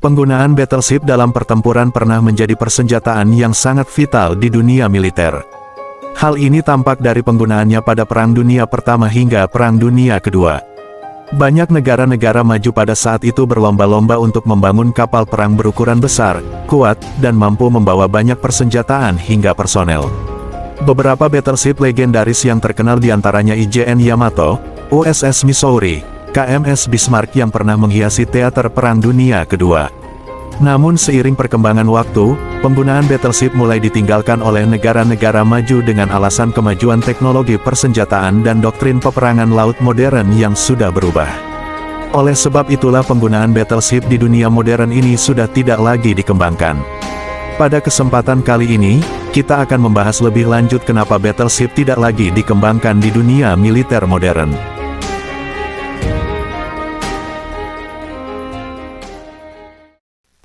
Penggunaan battleship dalam pertempuran pernah menjadi persenjataan yang sangat vital di dunia militer. Hal ini tampak dari penggunaannya pada Perang Dunia Pertama hingga Perang Dunia Kedua. Banyak negara-negara maju pada saat itu berlomba-lomba untuk membangun kapal perang berukuran besar, kuat, dan mampu membawa banyak persenjataan hingga personel. Beberapa battleship legendaris yang terkenal diantaranya IJN Yamato, USS Missouri, KMS Bismarck yang pernah menghiasi teater Perang Dunia Kedua. Namun seiring perkembangan waktu, penggunaan battleship mulai ditinggalkan oleh negara-negara maju dengan alasan kemajuan teknologi persenjataan dan doktrin peperangan laut modern yang sudah berubah. Oleh sebab itulah penggunaan battleship di dunia modern ini sudah tidak lagi dikembangkan. Pada kesempatan kali ini, kita akan membahas lebih lanjut kenapa battleship tidak lagi dikembangkan di dunia militer modern.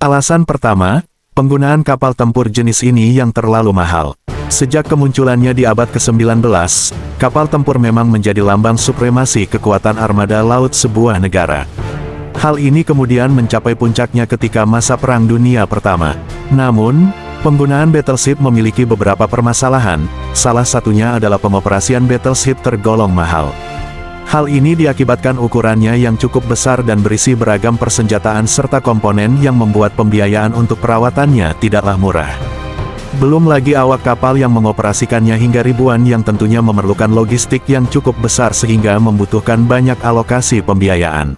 Alasan pertama, penggunaan kapal tempur jenis ini yang terlalu mahal. Sejak kemunculannya di abad ke-19, kapal tempur memang menjadi lambang supremasi kekuatan armada laut sebuah negara. Hal ini kemudian mencapai puncaknya ketika masa Perang Dunia Pertama. Namun, penggunaan battleship memiliki beberapa permasalahan, salah satunya adalah pengoperasian battleship tergolong mahal. Hal ini diakibatkan ukurannya yang cukup besar dan berisi beragam persenjataan serta komponen yang membuat pembiayaan untuk perawatannya tidaklah murah. Belum lagi awak kapal yang mengoperasikannya hingga ribuan yang tentunya memerlukan logistik yang cukup besar sehingga membutuhkan banyak alokasi pembiayaan.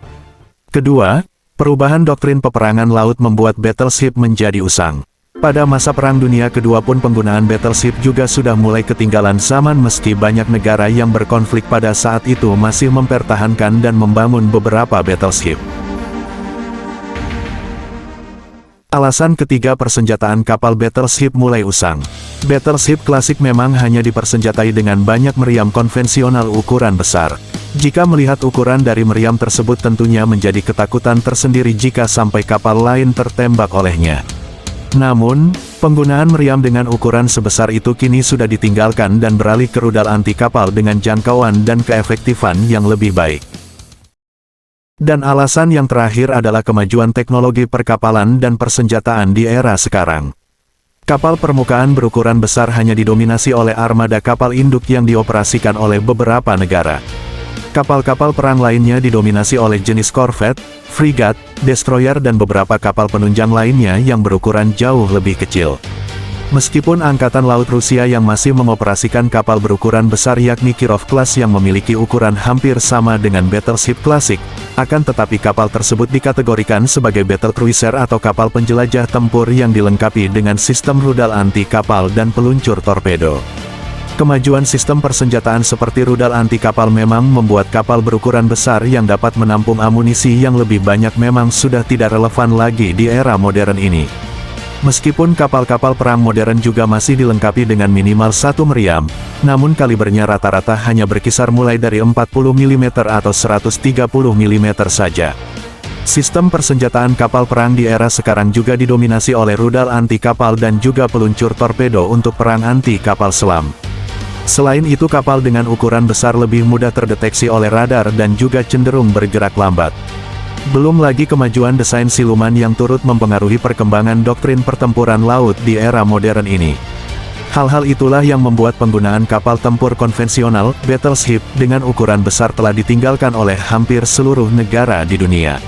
Kedua, perubahan doktrin peperangan laut membuat battleship menjadi usang. Pada masa Perang Dunia Kedua pun penggunaan battleship juga sudah mulai ketinggalan zaman meski banyak negara yang berkonflik pada saat itu masih mempertahankan dan membangun beberapa battleship. Alasan ketiga, persenjataan kapal battleship mulai usang. Battleship klasik memang hanya dipersenjatai dengan banyak meriam konvensional ukuran besar. Jika melihat ukuran dari meriam tersebut tentunya menjadi ketakutan tersendiri jika sampai kapal lain tertembak olehnya. Namun, penggunaan meriam dengan ukuran sebesar itu kini sudah ditinggalkan dan beralih ke rudal anti kapal dengan jangkauan dan keefektifan yang lebih baik. Dan alasan yang terakhir adalah kemajuan teknologi perkapalan dan persenjataan di era sekarang. Kapal permukaan berukuran besar hanya didominasi oleh armada kapal induk yang dioperasikan oleh beberapa negara. Kapal-kapal perang lainnya didominasi oleh jenis korvet, frigat, destroyer dan beberapa kapal penunjang lainnya yang berukuran jauh lebih kecil. Meskipun Angkatan Laut Rusia yang masih mengoperasikan kapal berukuran besar yakni Kirov Class yang memiliki ukuran hampir sama dengan battleship klasik, akan tetapi kapal tersebut dikategorikan sebagai battle cruiser atau kapal penjelajah tempur yang dilengkapi dengan sistem rudal anti kapal dan peluncur torpedo. Kemajuan sistem persenjataan seperti rudal anti kapal memang membuat kapal berukuran besar yang dapat menampung amunisi yang lebih banyak memang sudah tidak relevan lagi di era modern ini. Meskipun kapal-kapal perang modern juga masih dilengkapi dengan minimal satu meriam, namun kalibernya rata-rata hanya berkisar mulai dari 40 mm atau 130 mm saja. Sistem persenjataan kapal perang di era sekarang juga didominasi oleh rudal anti kapal dan juga peluncur torpedo untuk perang anti kapal selam. Selain itu kapal dengan ukuran besar lebih mudah terdeteksi oleh radar dan juga cenderung bergerak lambat. Belum lagi kemajuan desain siluman yang turut mempengaruhi perkembangan doktrin pertempuran laut di era modern ini. Hal-hal itulah yang membuat penggunaan kapal tempur konvensional, battleship, dengan ukuran besar telah ditinggalkan oleh hampir seluruh negara di dunia.